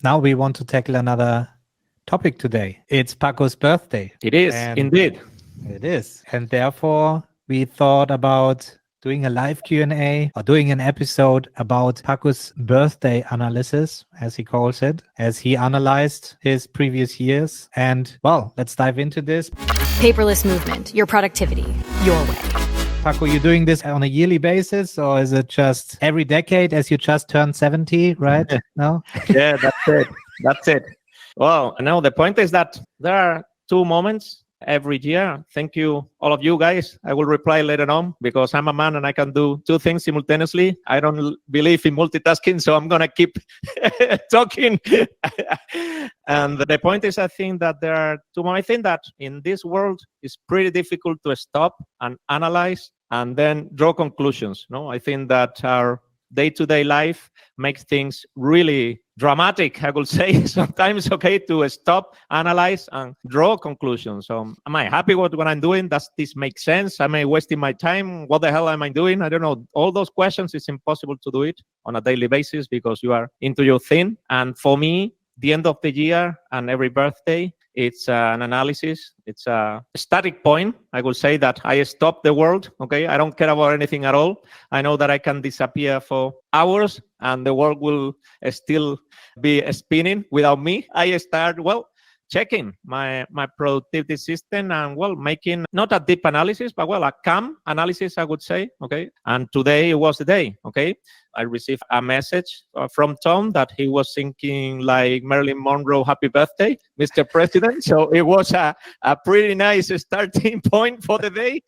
Now we want to tackle another topic today. It's Paco's birthday. It is, indeed. It is. And therefore, we thought about doing a live Q&A or doing an episode about Paco's birthday analysis, as he calls it, as he analyzed his previous years. And, well, let's dive into this. Paperless Movement, your productivity, your way. Paco, you're doing this on a yearly basis, or is it just every decade as you just turned 70, right? No? Yeah, that's it. Well, no, the point is that there are two moments every year. Thank you, all of you guys. I will reply later on because I'm a man and I can do two things simultaneously. I don't believe in multitasking, so I'm going to keep talking. And the point is, I think that there are two moments. I think that in this world, it's pretty difficult to stop and analyze and then draw conclusions. No, I think that our day-to-day life makes things really dramatic, I would say, sometimes, okay, to stop, analyze, and draw conclusions. So am I happy with what I'm doing? Does this make sense? Am I wasting my time? What the hell am I doing? I don't know. All those questions, it's impossible to do it on a daily basis because you are into your thing. And for me, the end of the year and every birthday, it's an analysis. It's a static point. I will say that I stop the world. Okay, I don't care about anything at all. I know that I can disappear for hours and the world will still be spinning without me. I start, checking my productivity system and, making not a deep analysis, but, a calm analysis, I would say. Okay, and today was the day. Okay, I received a message from Tom that he was thinking like Marilyn Monroe, happy birthday, Mr. President. So it was a pretty nice starting point for the day.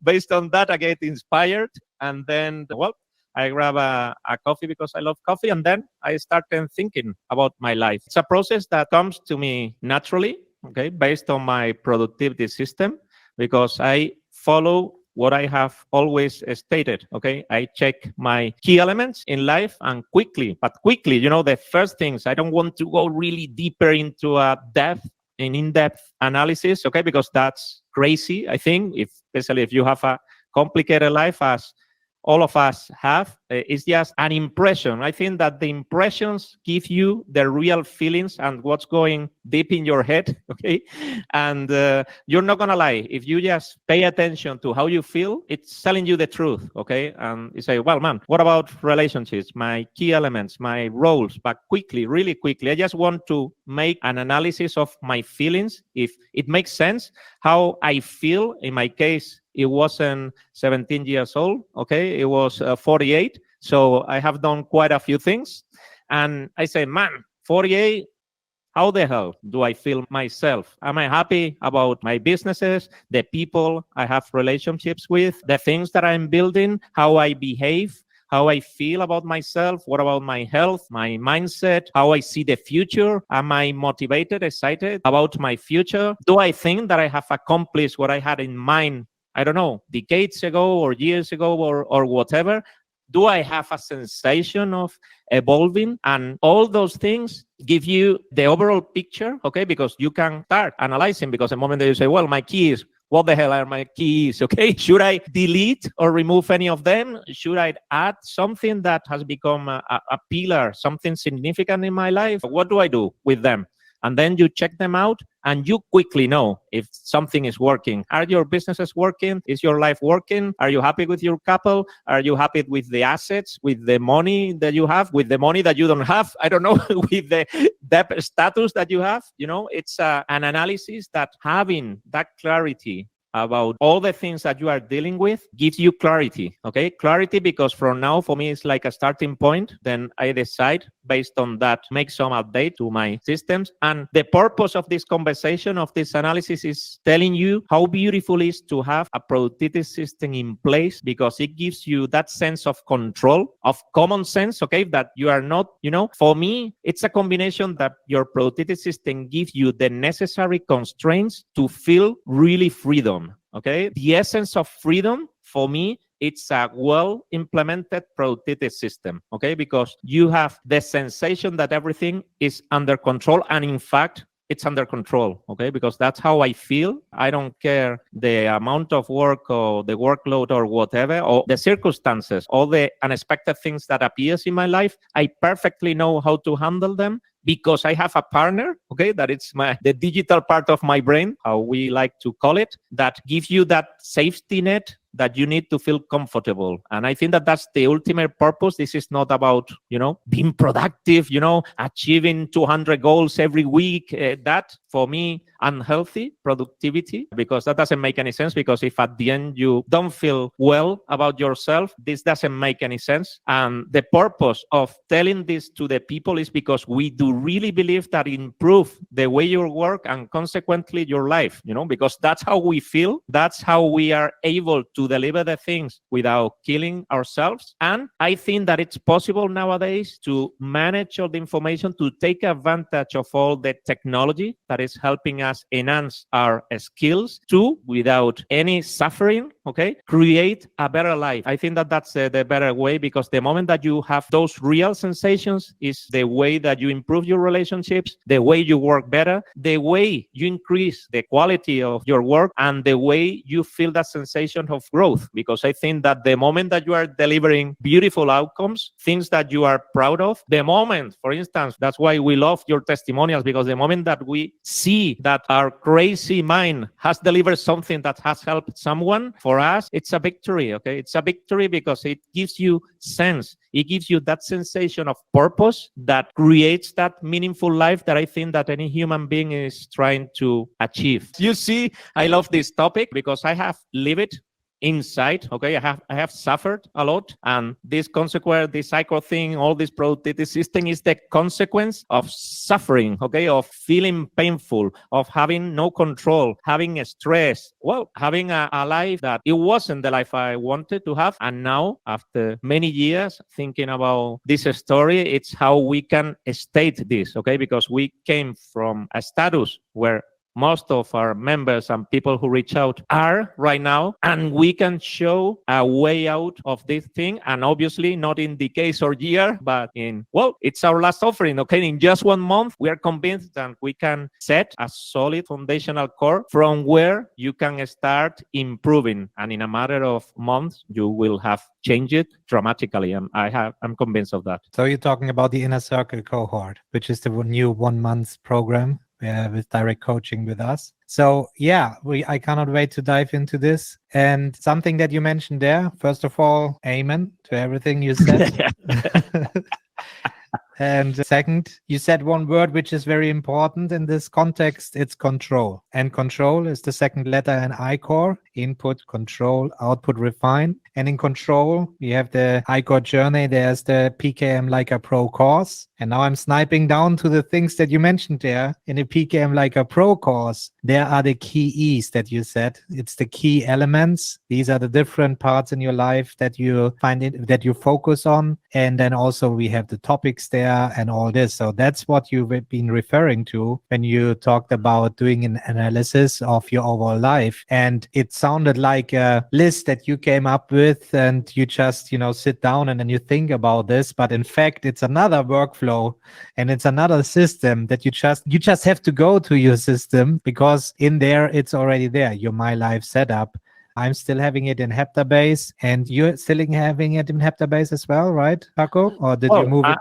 Based on that, I get inspired. And then, I grab a coffee because I love coffee. And then I started thinking about my life. It's a process that comes to me naturally, okay, based on my productivity system, because I follow what I have always stated, okay? I check my key elements in life and quickly, the first things, I don't want to go really deeper into a in-depth analysis, okay? Because that's crazy, I think, especially if you have a complicated life as all of us have. It's just an impression. I think that the impressions give you the real feelings and what's going deep in your head, okay? And you're not going to lie. If you just pay attention to how you feel, it's telling you the truth, okay? And you say, well, man, what about relationships, my key elements, my roles? But really quickly, I just want to make an analysis of my feelings, if it makes sense, how I feel. In my case, it wasn't 17 years old, okay? It was 48. So I have done quite a few things. And I say, man, 48, how the hell do I feel myself? Am I happy about my businesses, the people I have relationships with, the things that I'm building, how I behave, how I feel about myself? What about my health, my mindset, how I see the future? Am I motivated, excited about my future? Do I think that I have accomplished what I had in mind, I don't know, decades ago or years ago or whatever? Do I have a sensation of evolving? And all those things give you the overall picture, okay? Because you can start analyzing, because the moment that you say, well, my keys, what the hell are my keys, okay? Should I delete or remove any of them? Should I add something that has become a pillar, something significant in my life? What do I do with them? And then you check them out and you quickly know if something is working. Are your businesses working? Is your life working? Are you happy with your couple? Are you happy with the assets, with the money that you have, with the money that you don't have? I don't know, with the debt status that you have. It's an analysis that having that clarity about all the things that you are dealing with gives you clarity, okay? Clarity, because from now, for me, it's like a starting point. Then I decide based on that, make some update to my systems. And the purpose of this conversation, of this analysis, is telling you how beautiful it is to have a productivity system in place, because it gives you that sense of control, of common sense, okay? That you are not, for me, it's a combination that your productivity system gives you the necessary constraints to feel really freedom, okay? The essence of freedom, for me, it's a well-implemented productivity system, okay? Because you have the sensation that everything is under control. And in fact, it's under control, okay? Because that's how I feel. I don't care the amount of work or the workload or whatever, or the circumstances, all the unexpected things that appears in my life. I perfectly know how to handle them because I have a partner, okay, that it's the digital part of my brain, how we like to call it, that gives you that safety net that you need to feel comfortable. And I think that that's the ultimate purpose. This is not about, being productive, achieving 200 goals every week. That, for me, unhealthy productivity, because that doesn't make any sense, because if at the end you don't feel well about yourself, this doesn't make any sense. And the purpose of telling this to the people is because we do really believe that improve the way you work and consequently your life, because that's how we feel. That's how we are able to deliver the things without killing ourselves. And I think that it's possible nowadays to manage all the information, to take advantage of all the technology that is helping us enhance our skills to, without any suffering, okay, create a better life. I think that that's the better way, because the moment that you have those real sensations is the way that you improve your relationships, the way you work better, the way you increase the quality of your work, and the way you feel that sensation of growth. Because I think that the moment that you are delivering beautiful outcomes, things that you are proud of, the moment, for instance, that's why we love your testimonials, because the moment that we see that our crazy mind has delivered something that has helped someone, for us, it's a victory, okay? It's a victory because it gives you sense. It gives you that sensation of purpose that creates that meaningful life that I think that any human being is trying to achieve. You see, I love this topic because I have lived it inside, okay? I have suffered a lot, and this consequence, this cycle thing, all this productivity system is the consequence of suffering, okay? Of feeling painful, of having no control, having stress, having a life that it wasn't the life I wanted to have. And now, after many years thinking about this story, it's how we can state this, okay? Because we came from a status where most of our members and people who reach out are right now, and we can show a way out of this thing. And obviously not in decades or year, but it's our last offering, okay? In just 1 month, we are convinced that we can set a solid foundational core from where you can start improving. And in a matter of months, you will have changed it dramatically. And I'm convinced of that. So you're talking about the Inner Circle cohort, which is the new 1 month program with direct coaching with us. So I cannot wait to dive into this. And something that you mentioned there, first of all, amen to everything you said. And second, you said one word which is very important in this context. It's control. And control is the second letter in I-Core: input, control, output, refine. And in control, we have the I-Core journey. There's the PKM like a Pro course. And now I'm sniping down to the things that you mentioned there. In the PKM like a Pro course, there are the key E's that you said. It's the key elements. These are the different parts in your life that you that you focus on. And then also we have the topics there and all this. So that's what you've been referring to when you talked about doing an analysis of your overall life. And it sounded like a list that you came up with, and you just, sit down and then you think about this. But in fact, it's another workflow, and it's another system that you just have to go to your system, because in there, it's already there, your My Life setup. I'm still having it in Heptabase, and you're still having it in Heptabase as well, right, Paco? Or did you move it?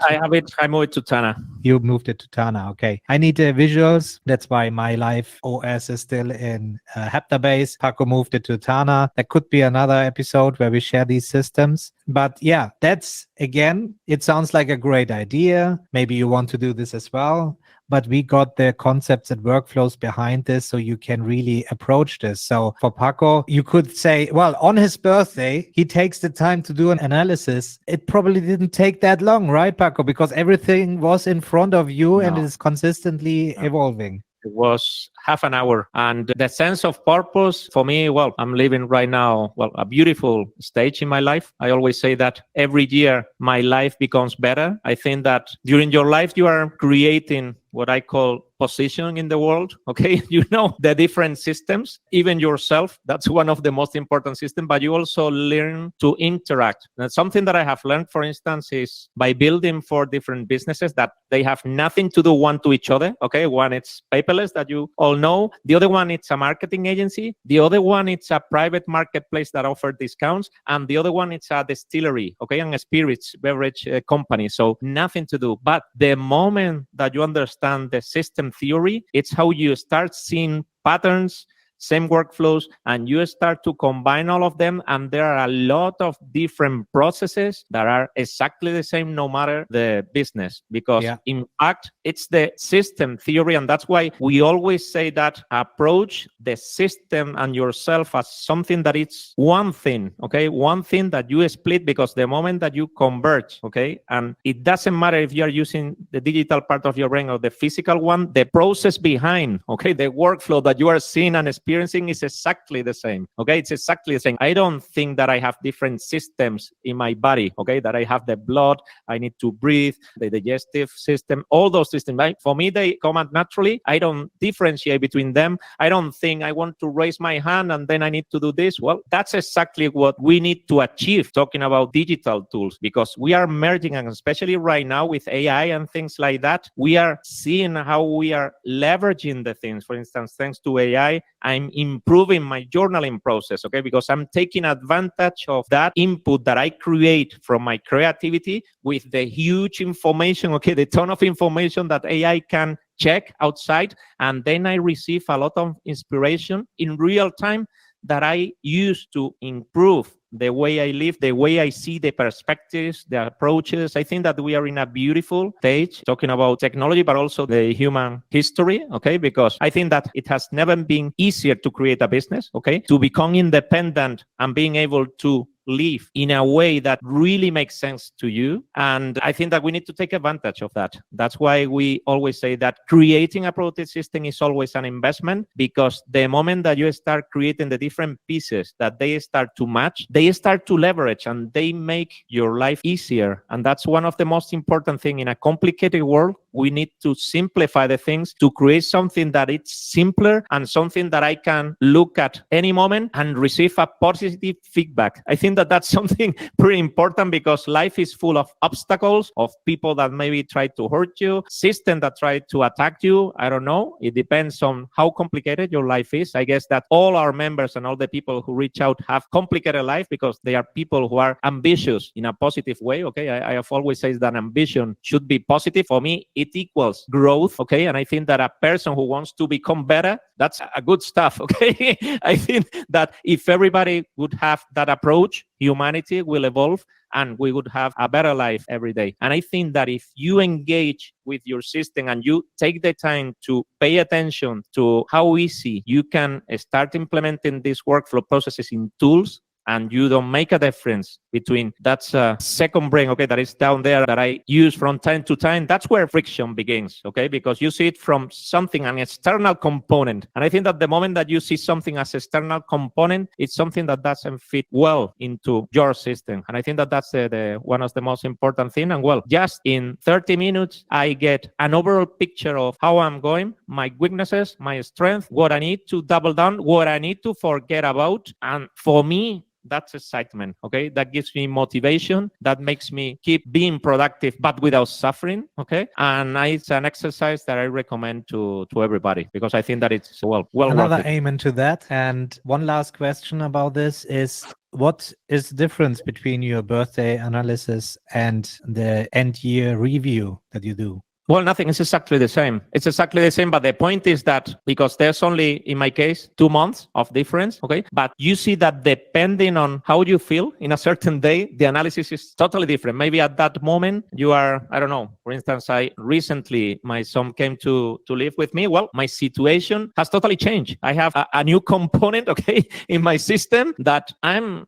I moved it to Tana. You moved it to Tana, okay. I need the visuals. That's why My Life OS is still in Heptabase. Paco moved it to Tana. That could be another episode where we share these systems. But that's, again, it sounds like a great idea. Maybe you want to do this as well. But we got the concepts and workflows behind this, so you can really approach this. So for Paco, you could say, on his birthday, he takes the time to do an analysis. It probably didn't take that long, right, Paco? Because everything was in front of you and it is consistently evolving. It was half an hour. And the sense of purpose for me, I'm living right now, a beautiful stage in my life. I always say that every year my life becomes better. I think that during your life, you are creating what I call position in the world. Okay, you know the different systems, even yourself. That's one of the most important systems. But you also learn to interact. And something that I have learned, for instance, is by building 4 different businesses that they have nothing to do one to each other. Okay, one it's Paperless that you all know. The other one it's a marketing agency. The other one it's a private marketplace that offer discounts, and the other one it's a distillery. Okay, and a spirits beverage company. So nothing to do. But the moment that you understand the system theory, it's how you start seeing patterns, same workflows, and you start to combine all of them. And there are a lot of different processes that are exactly the same no matter the business, because in fact, it's the system theory. And that's why we always say that approach the system and yourself as something that it's one thing, okay? One thing that you split, because the moment that you converge, okay? And it doesn't matter if you're using the digital part of your brain or the physical one, the process behind, okay? The workflow that you are seeing and experiencing is exactly the same. Okay, it's exactly the same. I don't think that I have different systems in my body. Okay, that I have the blood, I need to breathe, the digestive system, all those systems. Right? For me, they come out naturally. I don't differentiate between them. I don't think I want to raise my hand and then I need to do this. Well, that's exactly what we need to achieve talking about digital tools, because we are merging, and especially right now with AI and things like that, we are seeing how we are leveraging the things. For instance, thanks to AI, I'm improving my journaling process, okay? Because I'm taking advantage of that input that I create from my creativity with the huge information, okay? The ton of information that AI can check outside. And then I receive a lot of inspiration in real time that I use to improve the way I live, the way I see the perspectives, the approaches. I think that we are in a beautiful stage talking about technology, but also the human history, okay? Because I think that it has never been easier to create a business, okay? To become independent and being able to live in a way that really makes sense to you. And I think that we need to take advantage of that. That's why we always say that creating a productive system is always an investment, because the moment that you start creating the different pieces that they start to match, they start to leverage and they make your life easier. And that's one of the most important things in a complicated world. We need to simplify the things to create something that it's simpler and something that I can look at any moment and receive a positive feedback. I think that that's something pretty important, because life is full of obstacles, of people that maybe try to hurt you, system that try to attack you. I don't know. It depends on how complicated your life is. I guess that all our members and all the people who reach out have complicated life because they are people who are ambitious in a positive way. Okay, I have always said that ambition should be positive. For me, it equals growth. Okay, and I think that a person who wants to become better, that's a good stuff. Okay, I think that if everybody would have that approach, humanity will evolve and we would have a better life every day. And I think that if you engage with your system and you take the time to pay attention to how easy you can start implementing these workflow processes in tools, and you don't make a difference between that's a second brain, okay, that is down there that I use from time to time, that's where friction begins, okay, because you see it from something, an external component. And I think that the moment that you see something as external component, it's something that doesn't fit well into your system. And I think that that's the one of the most important things. And well, just in 30 minutes, I get an overall picture of how I'm going, my weaknesses, my strength, what I need to double down, what I need to forget about. And for me, that's excitement, okay? That gives me motivation. That makes me keep being productive, but without suffering, okay? And it's an exercise that I recommend to everybody, because I think that it's well Another worth it. aim into that. And one last question about this is, what is the difference between your birthday analysis and the end-year review that you do? Well, nothing. It's exactly the same. It's exactly the same. But the point is that because there's only, in my case, 2 months of difference, okay? But you see that depending on how you feel in a certain day, the analysis is totally different. Maybe at that moment you are, I don't know, for instance, recently my son came to live with me. Well, my situation has totally changed. I have a new component, okay, in my system that I'm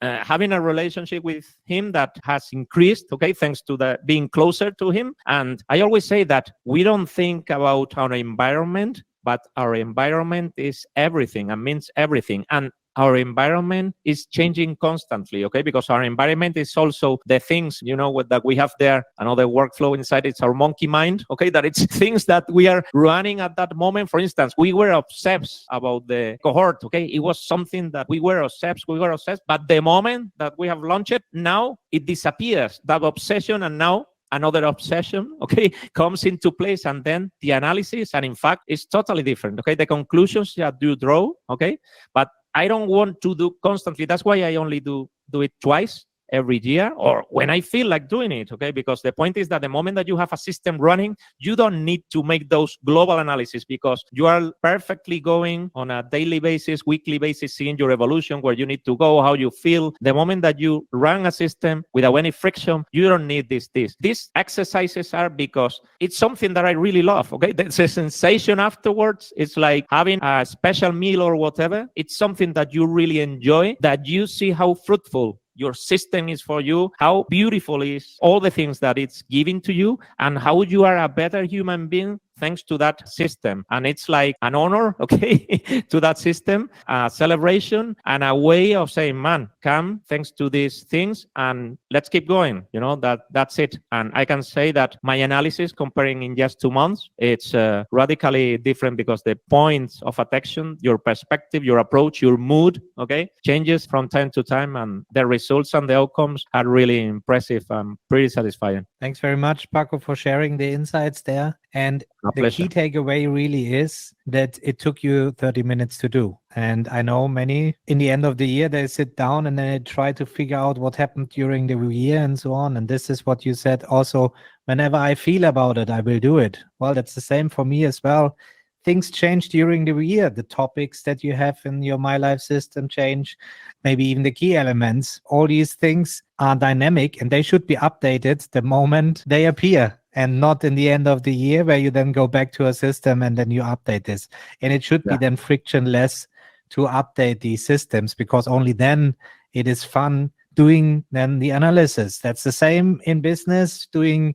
having a relationship with him that has increased, okay, thanks to the being closer to him. And I always say that we don't think about our environment, but our environment is everything and means everything. And our environment is changing constantly, okay? Because our environment is also the things, that we have there. Another workflow inside, it's our monkey mind, okay? That it's things that we are running at that moment. For instance, we were obsessed about the cohort, okay? It was something that we were obsessed. But the moment that we have launched it, now it disappears, that obsession, and now another obsession, okay, comes into place, and then the analysis, and in fact, it's totally different, okay? The conclusions that you draw, okay? But I don't want to do constantly. That's why I only do it twice every year, or when I feel like doing it, okay? Because the point is that the moment that you have a system running, you don't need to make those global analysis, because you are perfectly going on a daily basis, weekly basis, seeing your evolution, where you need to go, how you feel. The moment that you run a system without any friction, you don't need this. These exercises are because it's something that I really love, okay? The sensation afterwards, it's like having a special meal or whatever. It's something that you really enjoy, that you see how fruitful your system is for you, how beautiful is all the things that it's giving to you, and how you are a better human being thanks to that system. And it's like an honor, okay, to that system, a celebration, and a way of saying, man, come, thanks to these things, and let's keep going. That's it. And I can say that my analysis, comparing in just 2 months, it's radically different, because the points of attention, your perspective, your approach, your mood, okay, changes from time to time, and the results and the outcomes are really impressive and pretty satisfying. Thanks very much, Paco, for sharing the insights there. And the key takeaway really is that it took you 30 minutes to do. And I know many, in the end of the year, they sit down and they try to figure out what happened during the year and so on. And this is what you said also, whenever I feel about it, I will do it. Well, that's the same for me as well. Things change during the year. The topics that you have in your My Life system change, maybe even the key elements. All these things are dynamic, and they should be updated the moment they appear, and not in the end of the year where you then go back to a system and then you update this. And it should be then frictionless to update these systems, because only then it is fun doing then the analysis. That's the same in business, doing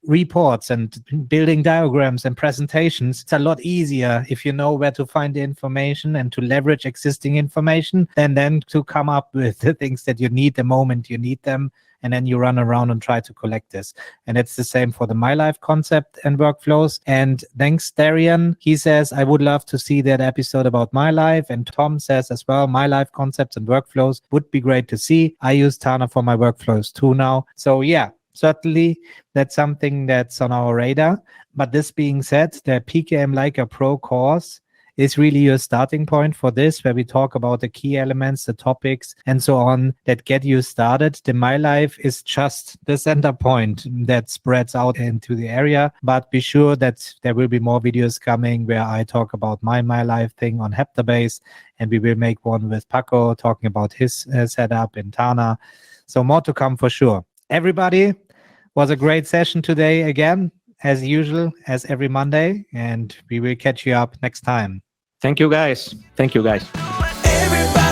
reports and building diagrams and presentations. It's a lot easier if you know where to find the information and to leverage existing information, and then to come up with the things that you need the moment you need them, and then you run around and try to collect this. And it's the same for the My Life concept and workflows. And thanks, Darian. He says, I would love to see that episode about My Life. And Tom says as well, My Life concepts and workflows would be great to see. I use Tana for my workflows too now. So yeah, certainly that's something that's on our radar. But this being said, the PKM Leica Pro course is really your starting point for this, where we talk about the key elements, the topics, and so on that get you started. The My Life is just the center point that spreads out into the area. But be sure that there will be more videos coming where I talk about my Life thing on Heptabase, and we will make one with Paco talking about his setup in Tana. So more to come for sure. Everybody, was a great session today again, as usual, as every Monday, and we will catch you up next time. Thank you, guys. Thank you, guys. Everybody